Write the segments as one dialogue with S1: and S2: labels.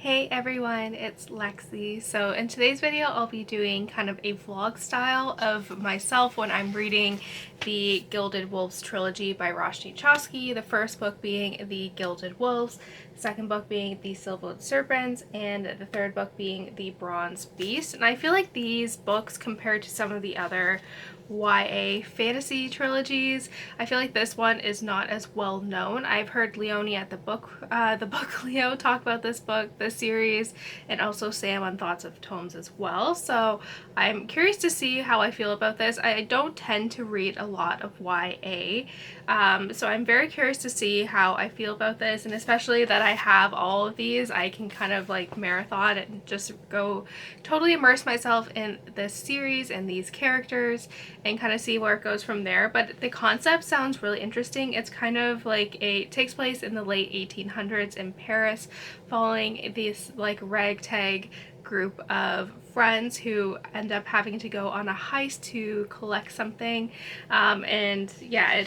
S1: Hey everyone, it's Lexie. So in today's video I'll be doing kind of a vlog style of myself when I'm reading the Gilded Wolves trilogy by Roshni Chosky, the first book being the Gilded Wolves, the second book being the Silvered Serpents, and the third book being the Bronze Beast. And I feel like these books, compared to some of the other YA fantasy trilogies, I feel like this one is not as well known. I've heard Leonie at the book Leo talk about this book, this series, and also Sam on Thoughts of Tomes as well. So I'm curious to see how I feel about this. I don't tend to read a lot of YA, so I'm very curious to see how I feel about this, and especially that I have all of these, I can kind of like marathon and just go totally immerse myself in this series and these characters and kind of see where it goes from there. But the concept sounds really interesting. It's kind of like it takes place in the late 1800s in Paris, following this like ragtag group of friends who end up having to go on a heist to collect something, and yeah,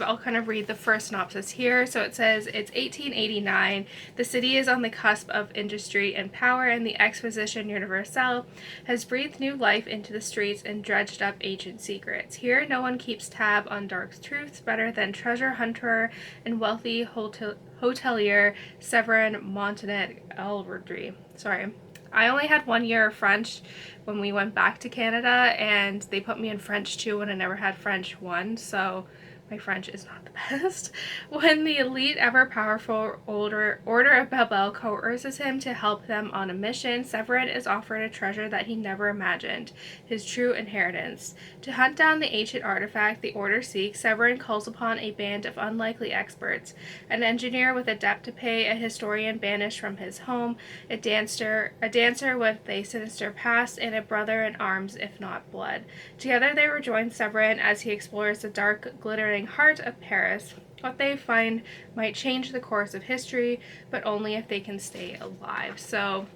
S1: I'll kind of read the first synopsis here. So it says it's 1889. The city is on the cusp of industry and power, and the Exposition Universelle has breathed new life into the streets and dredged up ancient secrets. Here no one keeps tab on dark truths better than treasure hunter and wealthy hotelier Severin Montanet-Elverdry. Sorry, I only had 1 year of French when we went back to Canada, and they put me in French 2 when I never had French 1, so my French is not the best. When the elite, ever-powerful Order of Babel coerces him to help them on a mission, Severin is offered a treasure that he never imagined, his true inheritance. To hunt down the ancient artifact the Order seeks, Severin calls upon a band of unlikely experts: an engineer with a debt to pay, a historian banished from his home, a dancer with a sinister past, and a brother in arms if not blood. Together they rejoin Severin as he explores the dark, glittering heart of Paris. What they find might change the course of history, but only if they can stay alive. So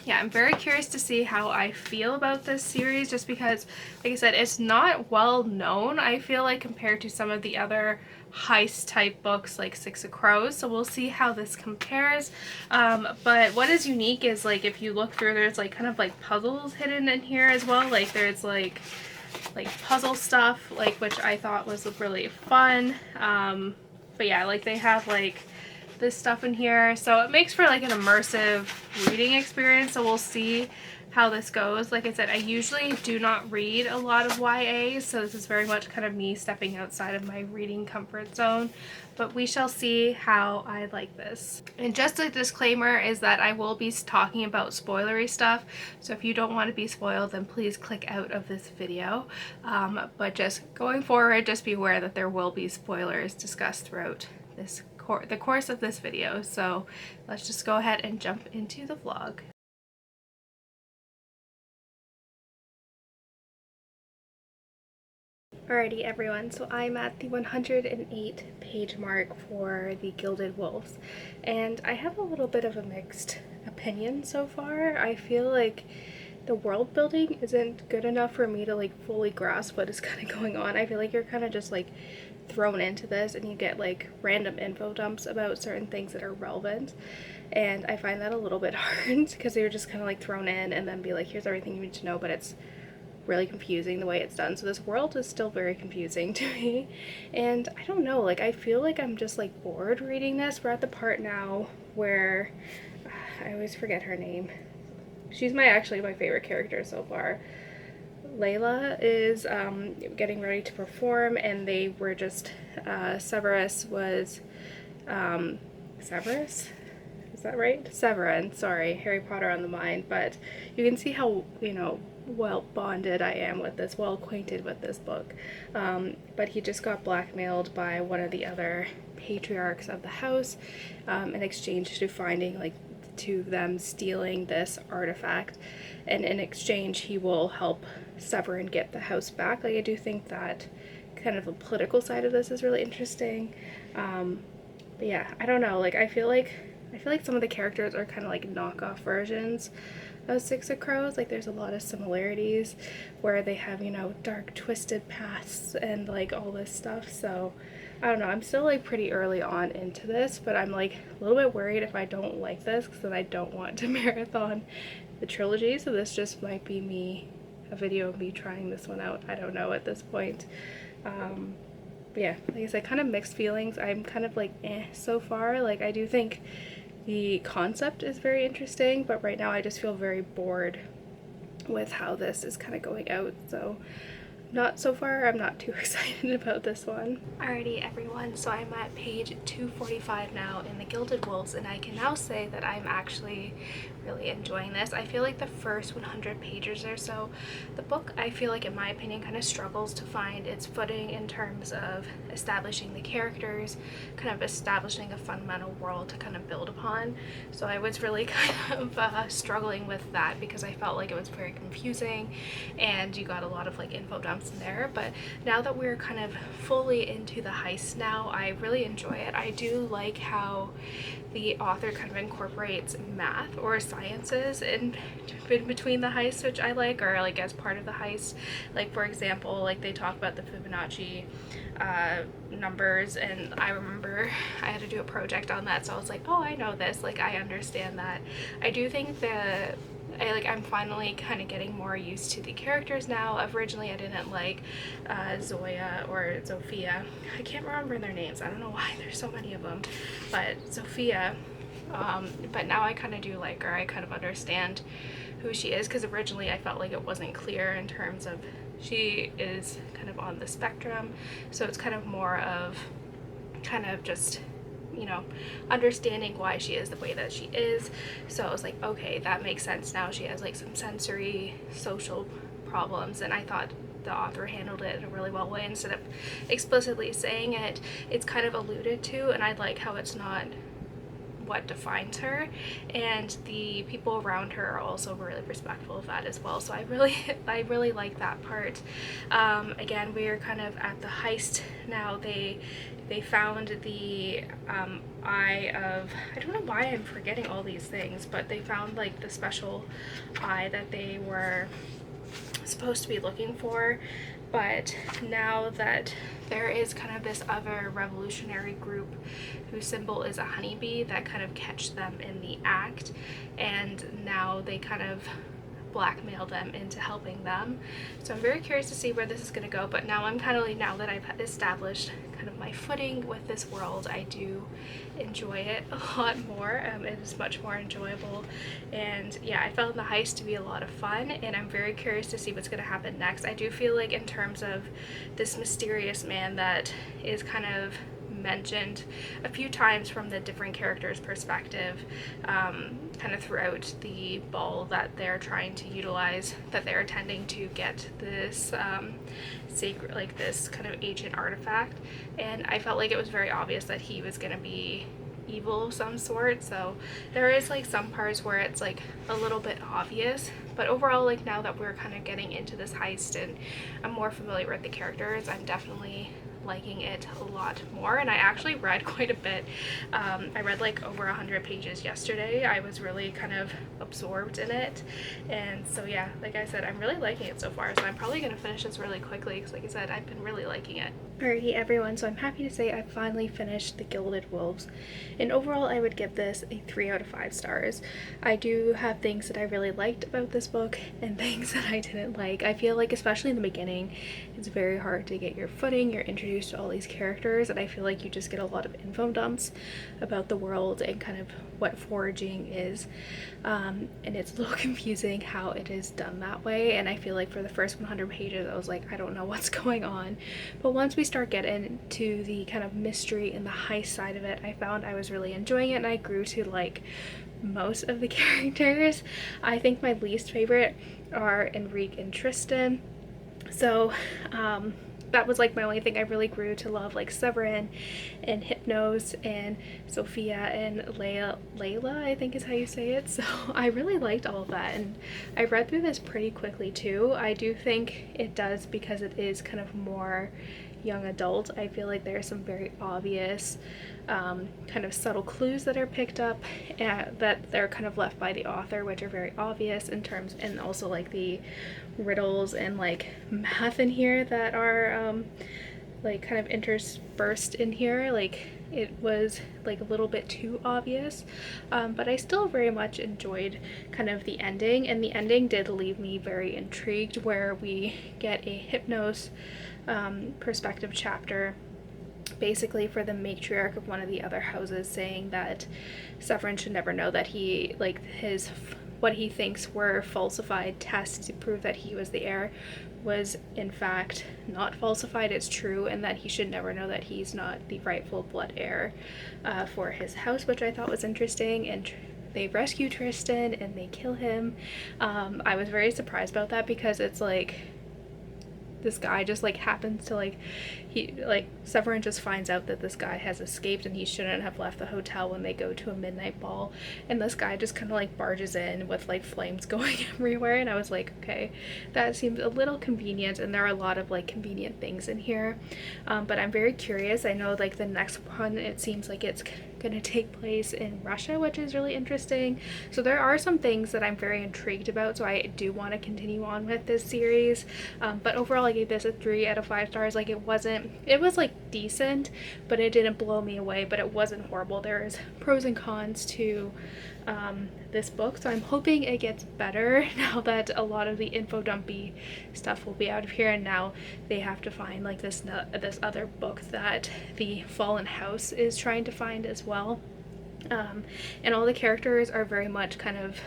S1: yeah, I'm very curious to see how I feel about this series, just because, like I said, it's not well known, I feel like, compared to some of the other heist type books like Six of Crows. So we'll see how this compares. But what is unique is, like, if you look through, there's like kind of like puzzles hidden in here as well. Like there's like puzzle stuff, like, which I thought was really fun. But yeah, like they have like this stuff in here, so it makes for like an immersive reading experience. So we'll see how this goes. Like I said, I usually do not read a lot of YA, so this is very much kind of me stepping outside of my reading comfort zone, but we shall see how I like this. And just a disclaimer is that I will be talking about spoilery stuff, so if you don't want to be spoiled, then please click out of this video. But just going forward, just be aware that there will be spoilers discussed throughout the course of this video. So let's just go ahead and jump into the vlog. Alrighty everyone, so I'm at the 108 page mark for the Gilded Wolves, and I have a little bit of a mixed opinion so far. I feel like the world building isn't good enough for me to like fully grasp what is kind of going on. I feel like you're kind of just like thrown into this and you get like random info dumps about certain things that are relevant, and I find that a little bit hard because you're just kind of like thrown in and then be like, here's everything you need to know, but it's really confusing the way it's done. So this world is still very confusing to me, and I don't know, like I feel like I'm just like bored reading this. We're at the part now where I always forget her name. She's actually my favorite character so far. Layla is getting ready to perform, and they were just Severus was Severus? Is that right? Severin, sorry, Harry Potter on the mind. But you can see how, you know, well bonded I am with this, well acquainted with this book. But he just got blackmailed by one of the other patriarchs of the house in exchange to finding like two of them stealing this artifact, and in exchange he will help Severin get the house back. Like I do think that kind of the political side of this is really interesting. But yeah, I don't know, like I feel like some of the characters are kind of like knockoff versions of Six of Crows. Like there's a lot of similarities where they have, you know, dark twisted pasts and like all this stuff. So I don't know, I'm still like pretty early on into this, but I'm like a little bit worried if I don't like this, because then I don't want to marathon the trilogy. So this just might be me, a video of me trying this one out. I don't know at this point. But yeah, like I said, kind of mixed feelings. I'm kind of like so far. Like, I do think the concept is very interesting, but right now I just feel very bored with how this is kind of going out. So not so far, I'm not too excited about this one. Alrighty everyone, so I'm at page 245 now in the Gilded Wolves, and I can now say that I'm actually really enjoying this. I feel like the first 100 pages or so, the book, I feel like in my opinion, kind of struggles to find its footing in terms of establishing the characters, kind of establishing a fundamental world to kind of build upon. So I was really kind of struggling with that, because I felt like it was very confusing and you got a lot of like info dumps in there. But now that we're kind of fully into the heist now, I really enjoy it. I do like how the author kind of incorporates math or sciences in between the heists, which I like, or like as part of the heist. Like, for example, like they talk about the Fibonacci numbers, and I remember I had to do a project on that, so I was like, oh, I know this, like I understand that. I do think that I'm finally kind of getting more used to the characters now. Originally I didn't like Zoya or Zofia. I can't remember their names. I don't know why, there's so many of them. But Sophia, but now I kind of do like her. I kind of understand who she is, because originally I felt like it wasn't clear in terms of she is kind of on the spectrum. So it's kind of more of kind of just, you know, understanding why she is the way that she is. So I was like, okay, that makes sense now. She has like some sensory social problems, and I thought the author handled it in a really well way. Instead of explicitly saying it, it's kind of alluded to, and I like how it's not what defines her, and the people around her are also really respectful of that as well. So I really like that part. Again, we are kind of at the heist now. They found the eye of, I don't know why I'm forgetting all these things, but they found like the special eye that they were supposed to be looking for. But now that there is kind of this other revolutionary group whose symbol is a honeybee that kind of catch them in the act, and now they kind of blackmail them into helping them. So I'm very curious to see where this is going to go. But now I'm kind of like, now that I've established kind of my footing with this world, I do enjoy it a lot more. It is much more enjoyable, and yeah, I found the heist to be a lot of fun, and I'm very curious to see what's going to happen next. I do feel like in terms of this mysterious man that is kind of mentioned a few times from the different characters' perspective, kind of throughout the ball that they're trying to utilize, that they're attending to get this sacred, like this kind of ancient artifact. And I felt like it was very obvious that he was going to be evil of some sort. So there is like some parts where it's like a little bit obvious, but overall, like now that we're kind of getting into this heist and I'm more familiar with the characters, I'm definitely liking it a lot more. And I actually read quite a bit. I read like over 100 pages yesterday. I was really kind of absorbed in it, and so yeah, like I said, I'm really liking it so far. So I'm probably gonna finish this really quickly, because like I said, I've been really liking it. Alrighty everyone, so I'm happy to say I finally finished the Gilded Wolves, and overall I would give this a 3 out of 5 stars. I do have things that I really liked about this book and things that I didn't like. I feel like especially in the beginning, it's very hard to get your footing. You're introduced to all these characters, and I feel like you just get a lot of info dumps about the world and kind of what foraging is, and it's a little confusing how it is done that way. And I feel like for the first 100 pages I was like, I don't know what's going on. But once we start getting to the kind of mystery and the heist side of it, I found I was really enjoying it, and I grew to like most of the characters. I think my least favorite are Enrique and Tristan. So that was like my only thing. I really grew to love like Severin and Hypnos and Sophia and Layla, I think is how you say it. So I really liked all of that, and I read through this pretty quickly too. I do think it does, because it is kind of more young adult. I feel like there are some very obvious kind of subtle clues that are picked up, that they're kind of left by the author, which are very obvious in terms, and also like the riddles and like math in here that are like kind of interspersed in here. Like it was like a little bit too obvious, but I still very much enjoyed kind of the ending, and the ending did leave me very intrigued, where we get a hypnos perspective chapter basically for the matriarch of one of the other houses, saying that Severin should never know that he, like, his what he thinks were falsified tests to prove that he was the heir was in fact not falsified, it's true, and that he should never know that he's not the rightful blood heir for his house, which I thought was interesting. And they rescue Tristan and they kill him. I was very surprised about that, because it's like this guy just like happens to Severin just finds out that this guy has escaped and he shouldn't have left the hotel when they go to a midnight ball, and this guy just kind of like barges in with like flames going everywhere, and I was like, okay, that seems a little convenient, and there are a lot of like convenient things in here, but I'm very curious. I know like the next one, it seems like it's going to take place in Russia, which is really interesting. So there are some things that I'm very intrigued about, so I do want to continue on with this series, but overall I gave this a 3 out of 5 stars. Like it was like decent, but it didn't blow me away, but it wasn't horrible. There's pros and cons to this book, so I'm hoping it gets better now that a lot of the info dumpy stuff will be out of here, and now they have to find like this other book that the Fallen House is trying to find as well, and all the characters are very much kind of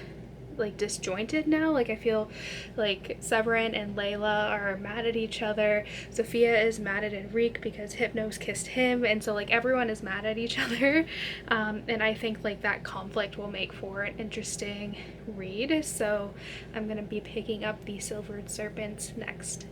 S1: like disjointed now. Like I feel like Severin and Layla are mad at each other. Sophia is mad at Enrique because Hypnos kissed him, and so like everyone is mad at each other, and I think like that conflict will make for an interesting read. So I'm gonna be picking up the Silvered Serpents next.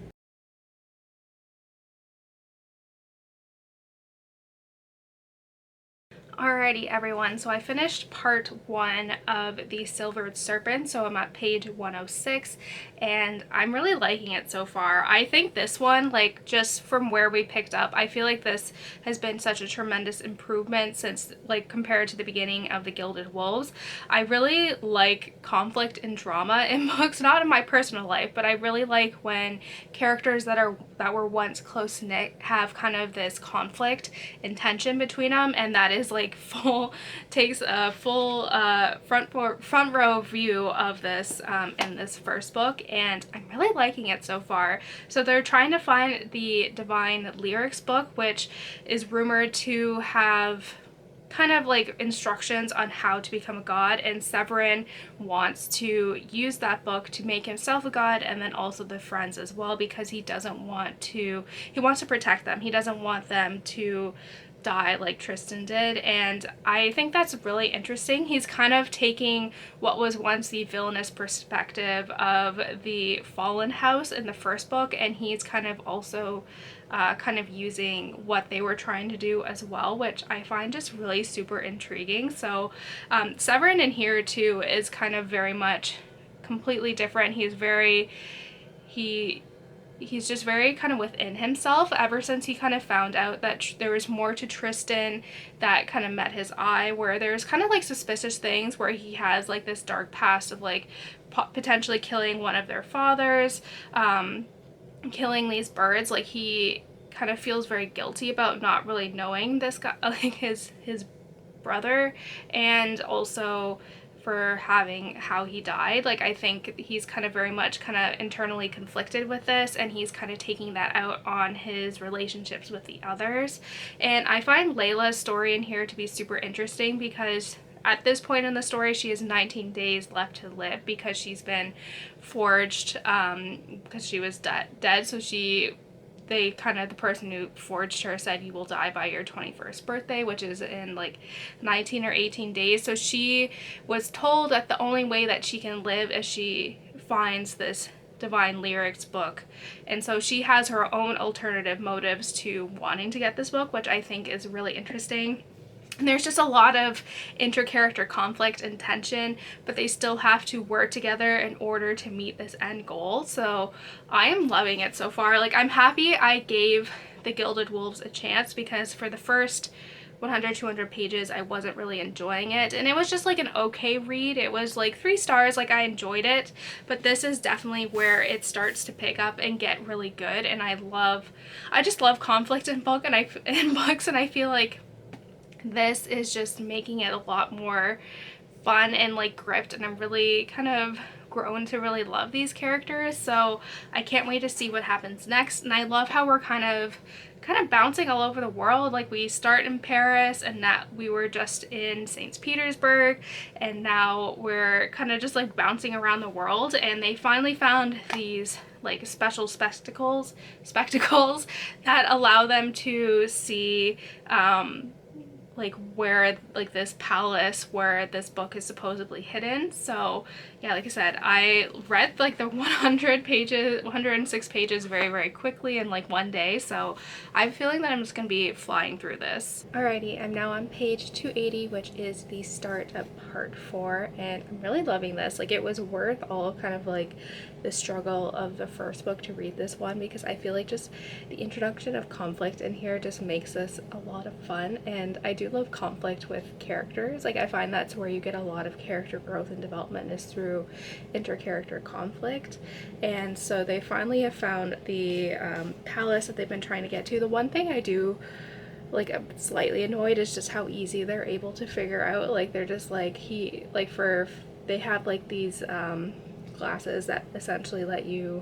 S1: Alrighty everyone, so I finished part 1 of the Silvered Serpent, so I'm at page 106, and I'm really liking it so far. I think this one, like just from where we picked up, I feel like this has been such a tremendous improvement since, like, compared to the beginning of the Gilded Wolves. I really like conflict and drama in books, not in my personal life, but I really like when characters that were once close-knit have kind of this conflict and tension between them, and that is like takes a full front row view of this in this first book, and I'm really liking it so far. So they're trying to find the Divine Lyrics book, which is rumored to have kind of like instructions on how to become a god, and Severin wants to use that book to make himself a god, and then also the friends as well, because he wants to protect them. He doesn't want them to die like Tristan did, and I think that's really interesting. He's kind of taking what was once the villainous perspective of the Fallen House in the first book, and he's kind of also kind of using what they were trying to do as well, which I find just really super intriguing. So Severin in here too is kind of very much completely different. He's just very kind of within himself ever since he kind of found out that there was more to Tristan that kind of met his eye, where there's kind of like suspicious things where he has like this dark past of like potentially killing one of their fathers, killing these birds. Like he kind of feels very guilty about not really knowing this guy, like his brother, and also for having how he died. Like I think he's kind of very much kind of internally conflicted with this, and he's kind of taking that out on his relationships with the others. And I find Layla's story in here to be super interesting, because at this point in the story she has 19 days left to live, because she's been forged because she was dead. So the person who forged her said you will die by your 21st birthday, which is in like 19 or 18 days. So she was told that the only way that she can live is she finds this Divine Lyrics book, and so she has her own alternative motives to wanting to get this book, which I think is really interesting. And there's just a lot of inter-character conflict and tension, but they still have to work together in order to meet this end goal. So I am loving it so far. Like I'm happy I gave the Gilded Wolves a chance, because for the first 100, 200 pages, I wasn't really enjoying it. And it was just like an okay read. It was like 3 stars, like I enjoyed it. But this is definitely where it starts to pick up and get really good. And I just love conflict in books, and I feel like this is just making it a lot more fun and like gripped, and I'm really kind of grown to really love these characters, so I can't wait to see what happens next. And I love how we're kind of bouncing all over the world. Like we start in Paris, and that we were just in St. Petersburg, and now we're kind of just like bouncing around the world, and they finally found these like special spectacles that allow them to see like where like this palace where this book is supposedly hidden. So yeah, like I said, I read like the 106 pages very, very quickly in like one day, so I'm feeling that I'm just gonna be flying through this. Alrighty, I'm now on page 280, which is the start of part 4, and I'm really loving this. Like it was worth all kind of like the struggle of the first book to read this one, because I feel like just the introduction of conflict in here just makes this a lot of fun. And I do love conflict with characters. Like I find that's where you get a lot of character growth and development, is through inter-character conflict. And so they finally have found the palace that they've been trying to get to. The one thing I do like I'm slightly annoyed is just how easy they're able to figure out. Like they're just like they have like these glasses that essentially let you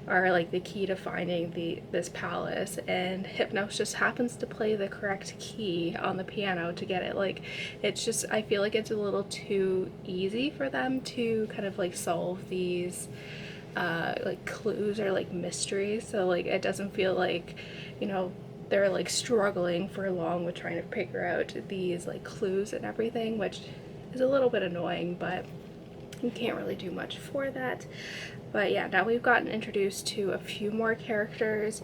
S1: are like the key to finding this palace, and Hypnos just happens to play the correct key on the piano to get it. Like it's just, I feel like it's a little too easy for them to kind of like solve these like clues or like mysteries. So like it doesn't feel like, you know, they're like struggling for long with trying to figure out these like clues and everything, which is a little bit annoying, but you can't really do much for that. But yeah, now we've gotten introduced to a few more characters.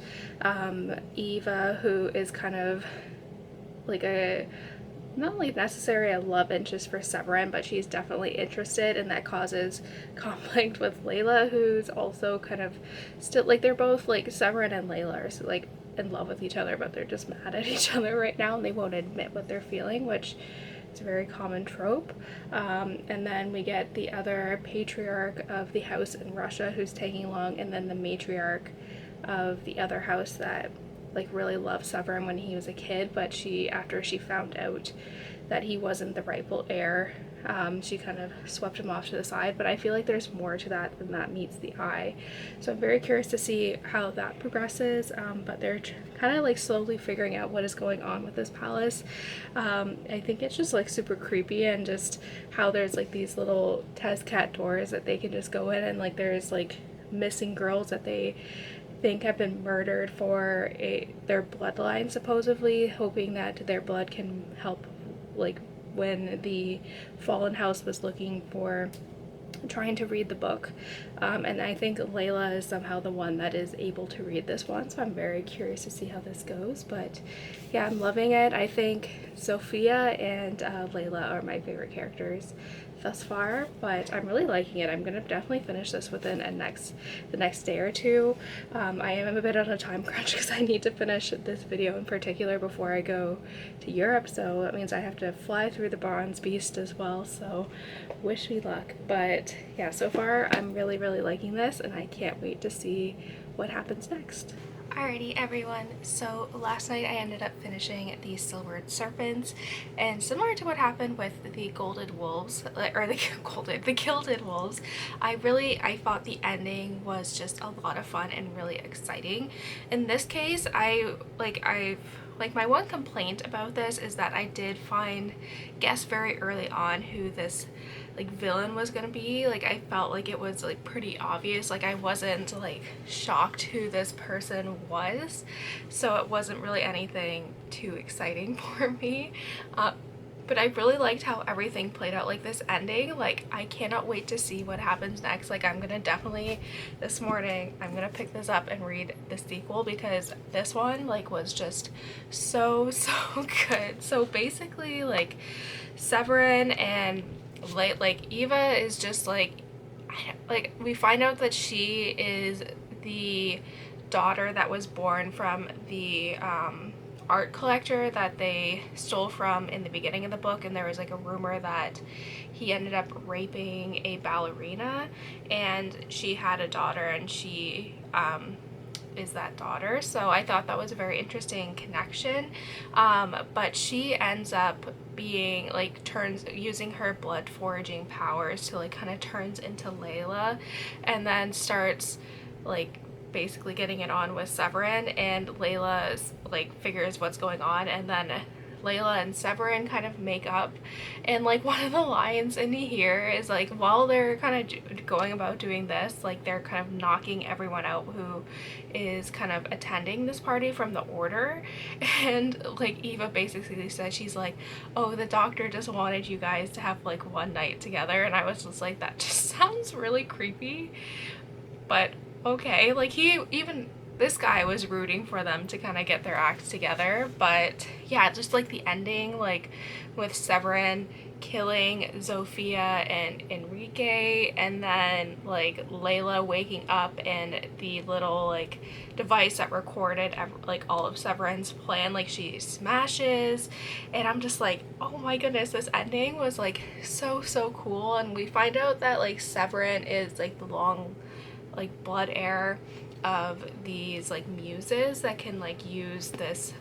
S1: Eva, who is kind of like not only necessarily a love interest for Severin, but she's definitely interested, and that causes conflict with Layla, who's also kind of still like, they're both like, Severin and Layla are like in love with each other, but they're just mad at each other right now, and they won't admit what they're feeling, which is a very common trope. And then we get the other patriarch of the house in Russia who's tagging along, and then the matriarch of the other house that like really loved Severin when he was a kid, but after she found out that he wasn't the rightful heir, she kind of swept him off to the side. But I feel like there's more to that than that meets the eye, so I'm very curious to see how that progresses. But they're kind of like slowly figuring out what is going on with this palace. I think it's just like super creepy, and just how there's like these little test cat doors that they can just go in, and like there's like missing girls that they think have been murdered for their bloodline, supposedly hoping that their blood can help, like when the fallen house was looking for trying to read the book. And I think Layla is somehow the one that is able to read this one, so I'm very curious to see how this goes. But yeah, I'm loving it. I think Sophia and Layla are my favorite characters thus far, but I'm really liking it. I'm gonna definitely finish this within the next day or two. I am a bit on a time crunch because I need to finish this video in particular before I go to Europe, so that means I have to fly through the Bronze Beast as well, so wish me luck. But yeah, so far I'm really liking this, and I can't wait to see what happens next. Alrighty everyone, so last night I ended up finishing the Silvered Serpents, and similar to what happened with the Gilded Wolves, or the Gilded Wolves, I thought the ending was just a lot of fun and really exciting. In this case, my one complaint about this is that I did guess very early on who this like villain was gonna be. Like I felt like it was like pretty obvious. Like I wasn't like shocked who this person was, so it wasn't really anything too exciting for me. But I really liked how everything played out. Like this ending, like I cannot wait to see what happens next. Like I'm gonna definitely, this morning, I'm gonna pick this up and read the sequel, because this one like was just so good. So basically like Severin and like Eva is just like we find out that she is the daughter that was born from the art collector that they stole from in the beginning of the book, and there was like a rumor that he ended up raping a ballerina, and she had a daughter, and she is that daughter. So I thought that was a very interesting connection. But she ends up being like using her blood foraging powers to like kind of turns into Layla, and then starts like basically getting it on with Severin, and Layla's like figures what's going on, and then Layla and Severin kind of make up. And like one of the lines in here is like, while they're kind of going about doing this, like they're kind of knocking everyone out who is kind of attending this party from the order. And like Eva basically said, she's like, oh, the doctor just wanted you guys to have like one night together. And I was just like, that just sounds really creepy, but okay. Like this guy was rooting for them to kind of get their act together. But yeah, just like the ending, like with Severin killing Zofia and Enrique, and then like Layla waking up and the little like device that recorded like all of Severin's plan, like she smashes. And I'm just like, oh my goodness, this ending was like so cool. And we find out that like Severin is like the long like blood heir of these like muses that can like use this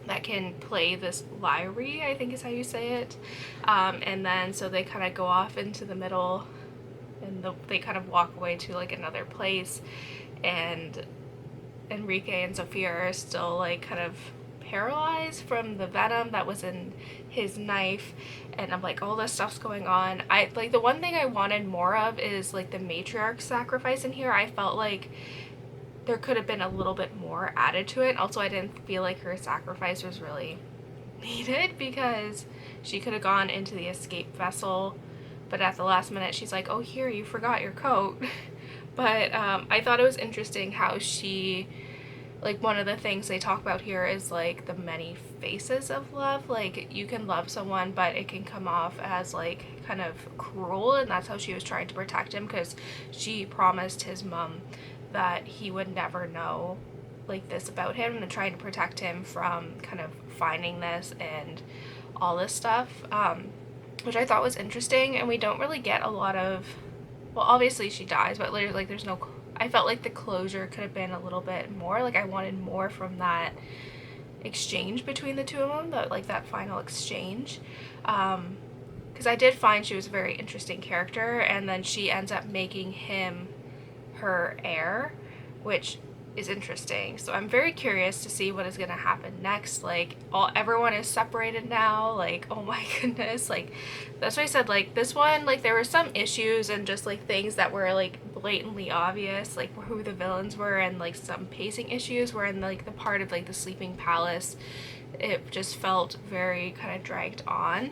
S1: that can play this lyre, I think is how you say it. And then so they kind of go off into the middle, and they kind of walk away to like another place, and Enrique and Sophia are still like kind of paralyzed from the venom that was in his knife. And I'm like, all this stuff's going on. I like, the one thing I wanted more of is like the matriarch sacrifice in here. I felt like there could have been a little bit more added to it. Also, I didn't feel like her sacrifice was really needed, because she could have gone into the escape vessel, but at the last minute she's like, oh, here, you forgot your coat. But I thought it was interesting how she, like, one of the things they talk about here is like the many faces of love. Like, you can love someone, but it can come off as like kind of cruel, and that's how she was trying to protect him, because she promised his mom that he would never know like this about him, and trying to protect him from kind of finding this and all this stuff, which I thought was interesting. And we don't really get a lot of, well, obviously she dies, but later, like, there's no, I felt like the closure could have been a little bit more. Like, I wanted more from that exchange between the two of them, that final exchange, because I did find she was a very interesting character. And then she ends up making him her heir, which is interesting. So I'm very curious to see what is going to happen next. Like, everyone is separated now. Like, oh my goodness. Like, that's why I said, like, this one, like, there were some issues and just like things that were like blatantly obvious, like who the villains were, and like some pacing issues were in like the part of like the sleeping palace. It just felt very kind of dragged on.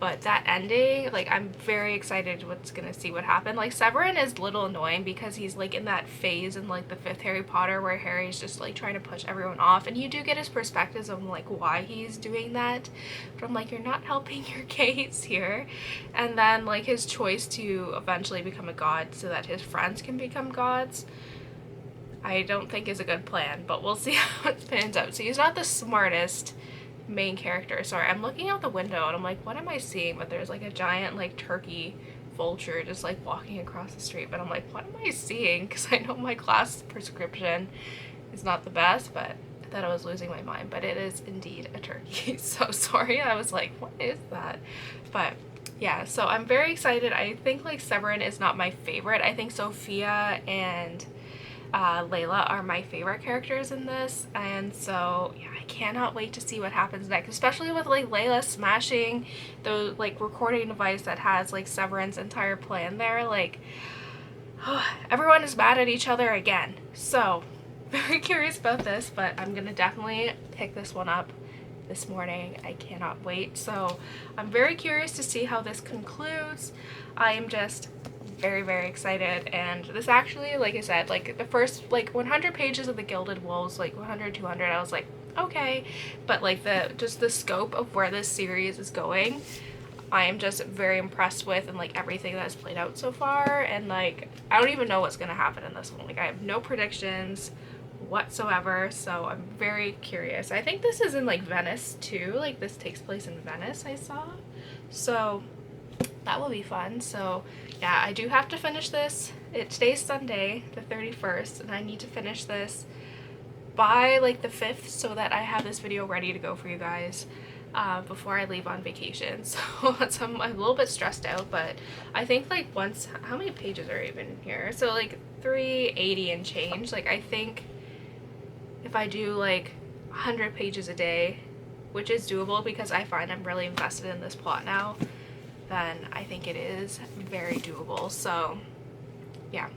S1: But that ending, like, I'm very excited what's gonna see what happened. Like, Severin is a little annoying because he's like in that phase in like the 5th Harry Potter where Harry's just like trying to push everyone off, and you do get his perspectives on like why he's doing that, but I'm like, you're not helping your case here. And then like his choice to eventually become a god so that his friends can become gods, I don't think is a good plan, but we'll see how it pans out. So he's not the smartest main character. Sorry, I'm looking out the window and I'm like, what am I seeing? But there's like a giant like turkey vulture just like walking across the street, but I'm like, what am I seeing? Because I know my class prescription is not the best, but I thought I was losing my mind, but it is indeed a turkey. So sorry, I was like, what is that? But yeah, so I'm very excited. I think like Severin is not my favorite. I think Sophia and Layla are my favorite characters in this, and so yeah, I cannot wait to see what happens next, especially with like Layla smashing the like recording device that has like Severin's entire plan there. Like, everyone is mad at each other again, so very curious about this, but I'm gonna definitely pick this one up this morning. I cannot wait. So I'm very curious to see how this concludes. I am just very excited. And this actually, like I said, like the first like 100 pages of the Gilded Wolves, like 100, 200, I was like, okay, but like the scope of where this series is going, I am just very impressed with, and like everything that has played out so far. And like, I don't even know what's gonna happen in this one. Like, I have no predictions whatsoever, so I'm very curious. I think this is in like Venice too, like this takes place in Venice, I saw, so that will be fun. So yeah, I do have to finish this. Today's Sunday the 31st, and I need to finish this by like the 5th so that I have this video ready to go for you guys before I leave on vacation. So I'm a little bit stressed out, but I think like once, how many pages are even here? So like 380 and change. Like I think if I do like 100 pages a day, which is doable because I find I'm really invested in this plot now, then I think it is very doable. So yeah,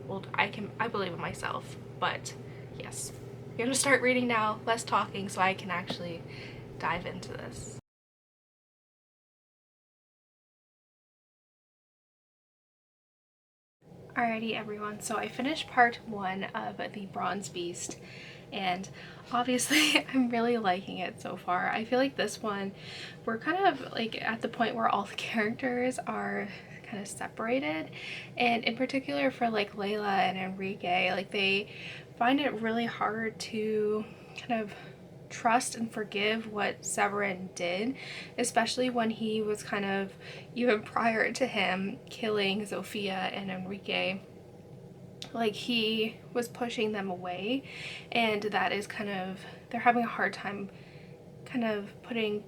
S1: well, I believe in myself. But yes, I'm gonna start reading now, less talking, so I can actually dive into this. Alrighty everyone, so I finished part 1 of The Bronze Beast, and obviously I'm really liking it so far. I feel like this one, we're kind of like at the point where all the characters are kind of separated, and in particular for like Layla and Enrique, like they find it really hard to kind of trust and forgive what Severin did, especially when he was kind of, even prior to him killing Zofia and Enrique, like he was pushing them away, and that is kind of, they're having a hard time kind of putting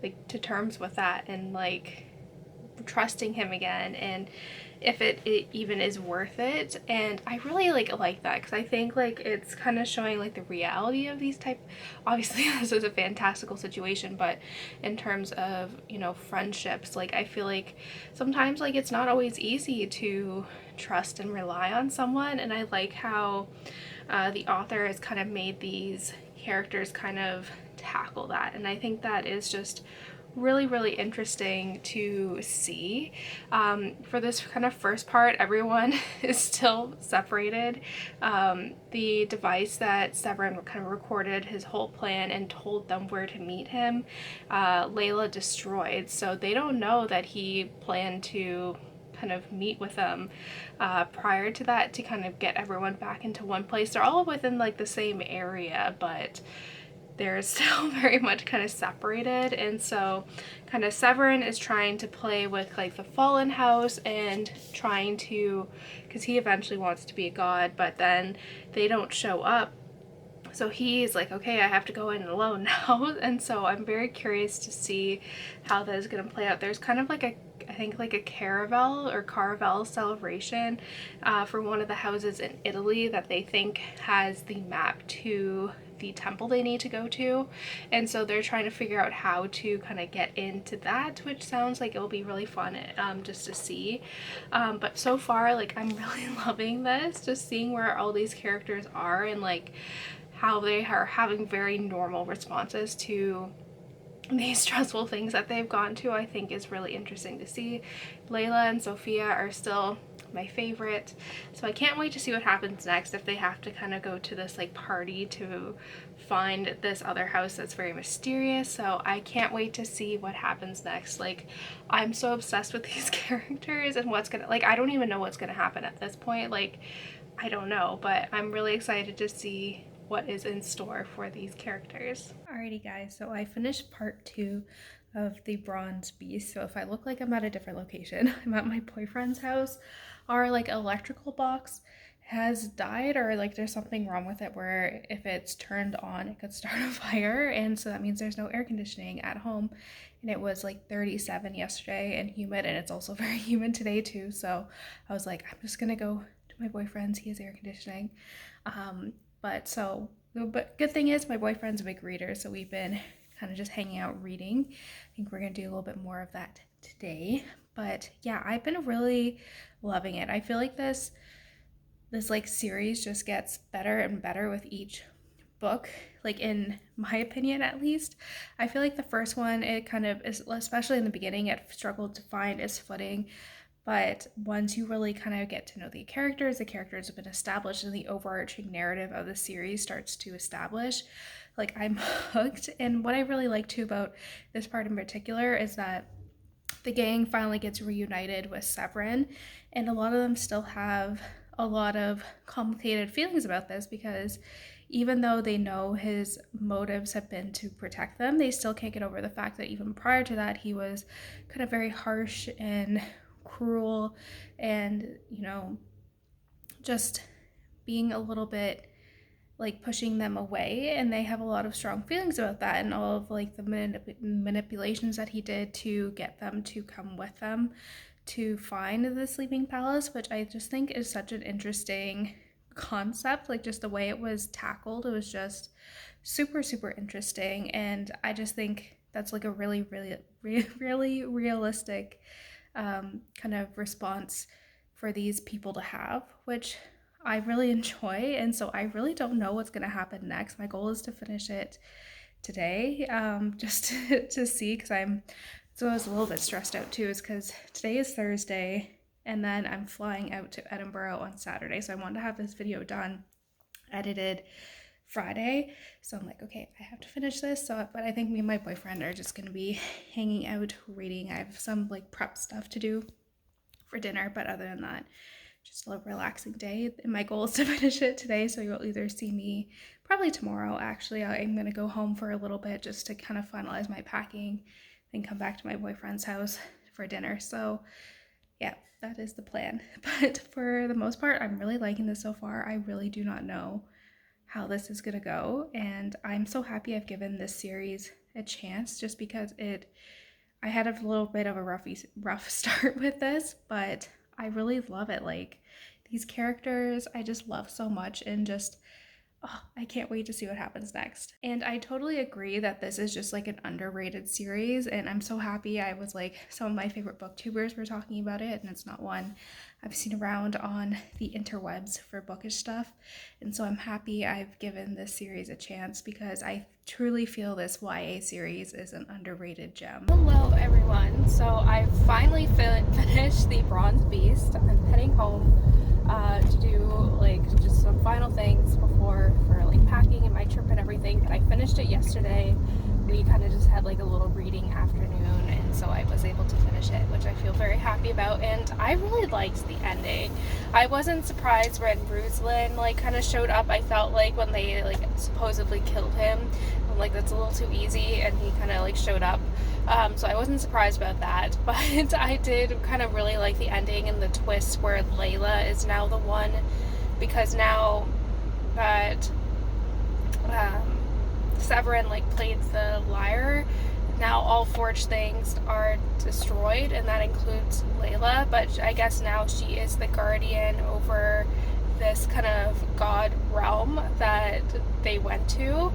S1: like to terms with that and like trusting him again, and if it even is worth it. And I really like that, because I think like it's kind of showing like the reality of these type, obviously this is a fantastical situation, but in terms of, you know, friendships, like I feel like sometimes like it's not always easy to trust and rely on someone, and I like how the author has kind of made these characters kind of tackle that, and I think that is just really interesting to see. For this kind of first part, everyone is still separated. The device that Severin kind of recorded his whole plan and told them where to meet him, Layla destroyed, so they don't know that he planned to kind of meet with them prior to that to kind of get everyone back into one place. They're all within like the same area, but they're still very much kind of separated, and so kind of Severin is trying to play with like the fallen house and trying to, because he eventually wants to be a god, but then they don't show up, so he's like, okay, I have to go in alone now. And so I'm very curious to see how that is going to play out. There's kind of like a, I think like a caravel celebration for one of the houses in Italy that they think has the map to the temple they need to go to, and so they're trying to figure out how to kind of get into that, which sounds like it'll be really fun just to see. But so far, like I'm really loving this, just seeing where all these characters are and like how they are having very normal responses to these stressful things that they've gone to. I think is really interesting to see. Layla and Sophia are still my favorite, so I can't wait to see what happens next, if they have to kind of go to this like party to find this other house that's very mysterious. So I can't wait to see what happens next. Like I'm so obsessed with these characters and what's gonna, like I don't even know what's gonna happen at this point. Like I don't know, but I'm really excited to see what is in store for these characters. Alrighty guys, so I finished part 2 of The Bronze Beast. So if I look like I'm at a different location, I'm at my boyfriend's house. Our like electrical box has died, or like there's something wrong with it where if it's turned on it could start a fire, and so that means there's no air conditioning at home, and it was like 37 yesterday and humid, and it's also very humid today too. So I was like, I'm just gonna go to my boyfriend's, he has air conditioning. But good thing is my boyfriend's a big reader, so we've been kind of just hanging out reading. I think we're gonna do a little bit more of that today. But yeah, I've been really loving it. I feel like this like series just gets better and better with each book, like in my opinion at least. I feel like the first one, it kind of is, especially in the beginning, it struggled to find its footing. But once you really kind of get to know the characters have been established, and the overarching narrative of the series starts to establish, like I'm hooked. And what I really like too about this part in particular is that the gang finally gets reunited with Severin, and a lot of them still have a lot of complicated feelings about this, because even though they know his motives have been to protect them, they still can't get over the fact that even prior to that, he was kind of very harsh and cruel and, you know, just being a little bit like pushing them away, and they have a lot of strong feelings about that and all of like the manipulations that he did to get them to come with them to find the sleeping palace, which I just think is such an interesting concept. Like just the way it was tackled, it was just super interesting, and I just think that's like a really realistic kind of response for these people to have, which I really enjoy. And so I really don't know what's going to happen next. My goal is to finish it today, just to see, because I was a little bit stressed out too, is because today is Thursday and then I'm flying out to Edinburgh on Saturday, so I wanted to have this video done, edited Friday. So I'm like, okay, I have to finish this. But I think me and my boyfriend are just going to be hanging out reading. I have some like prep stuff to do for dinner, but other than that, just a relaxing day, and my goal is to finish it today. So you'll either see me probably tomorrow. Actually, I'm going to go home for a little bit just to kind of finalize my packing, then come back to my boyfriend's house for dinner. So yeah, that is the plan. But for the most part, I'm really liking this so far. I really do not know how this is going to go, and I'm so happy I've given this series a chance, just because I had a little bit of a rough start with this, but I really love it. Like these characters I just love so much, and just I can't wait to see what happens next. And I totally agree that this is just like an underrated series, and I'm so happy. I was like, some of my favorite booktubers were talking about it, and it's not one I've seen around on the interwebs for bookish stuff. And so I'm happy I've given this series a chance, because I truly feel this YA series is an underrated gem. Hello everyone, so I finally finished the Bronze Beast. I'm heading home to do like just some final things for like packing and my trip and everything. But I finished it yesterday. We kind of just had like a little reading afternoon, and so I was able to finish it, which I feel very happy about. And I really liked the ending. I wasn't surprised when Ruslan like kind of showed up. I felt like when they like supposedly killed him, I'm like, that's a little too easy, and he kind of like showed up. So I wasn't surprised about that, but I did kind of really like the ending and the twist where Layla is now the one, because now that Severin like played the liar, now all forged things are destroyed, and that includes Layla. But I guess now she is the guardian over this kind of god realm that they went to.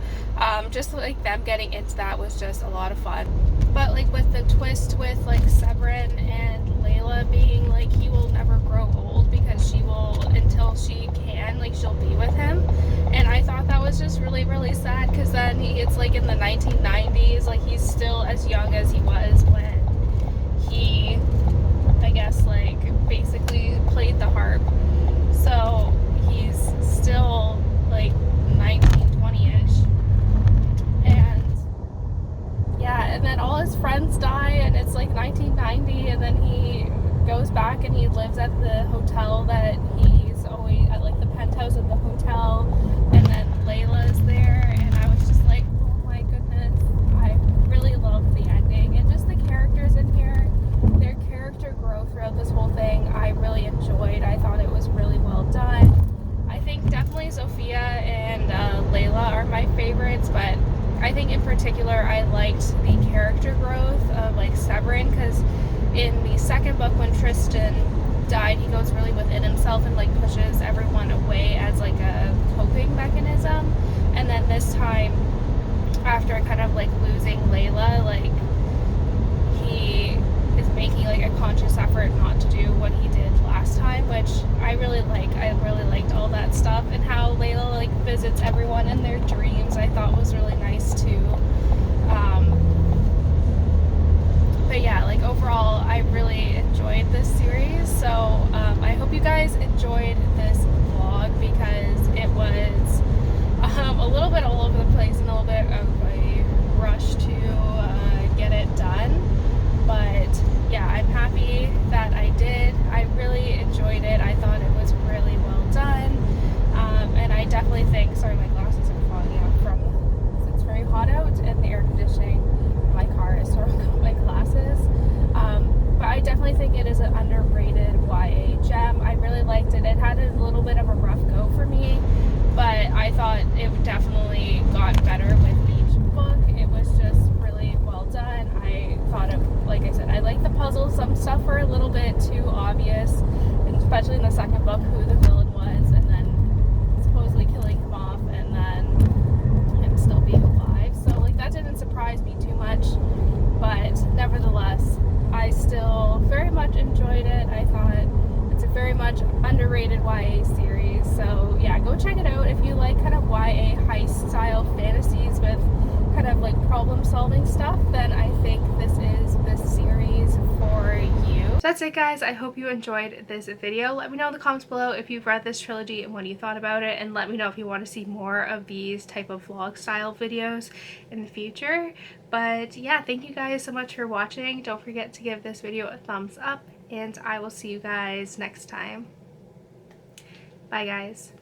S1: Just like them getting into that was just a lot of fun. But like with the twist with like Severin and Layla being like, he will never grow old, because she will, until she can, like she'll be with him. And I thought that was just really sad, because then it's like in the 1990s, like he's still as young as he was when he, I guess, like basically played the harp. So he's still like 19, 20-ish. And yeah, and then all his friends die, and it's like 1990, and then he goes back and he lives at the hotel that he's always at, like the penthouse of the hotel, and then Layla's there, and I was just like, oh my goodness, I really love the ending, and just the characters in here, their character growth throughout this whole thing, I really enjoyed. I thought it was really well done. I think definitely Sophia and Layla are my favorites, but I think in particular I liked the character growth of like Severin, because in the second book when Tristan died, he goes really within himself and like pushes everyone away as like a coping mechanism. And then this time, after kind of like losing Layla, like he is making like a conscious effort not to do what he did last time, which I really like. I really liked all that stuff, and how Layla like visits everyone in their dreams, I thought was really nice too. But yeah, like overall, I really enjoyed this series. So I hope you guys enjoyed this vlog, because it was a little bit all over the place and a little bit of a rush to get it done. But yeah, I'm happy that I did. I really enjoyed it. I thought it was really well done. And I definitely think, sorry, my glasses are especially in the second book, who the villain was, and then supposedly killing him off, and then him still being alive. So like that didn't surprise me too much, but nevertheless, I still very much enjoyed it. I thought it's a very much underrated YA series. So yeah, go check it out if you like kind of YA heist style fantasies with kind of like problem solving stuff. Then I think this is the series for you. So that's it, guys. I hope you enjoyed this video. Let me know in the comments below if you've read this trilogy and what you thought about it, and let me know if you want to see more of these type of vlog style videos in the future. But yeah, thank you guys so much for watching. Don't forget to give this video a thumbs up, and I will see you guys next time. Bye, guys.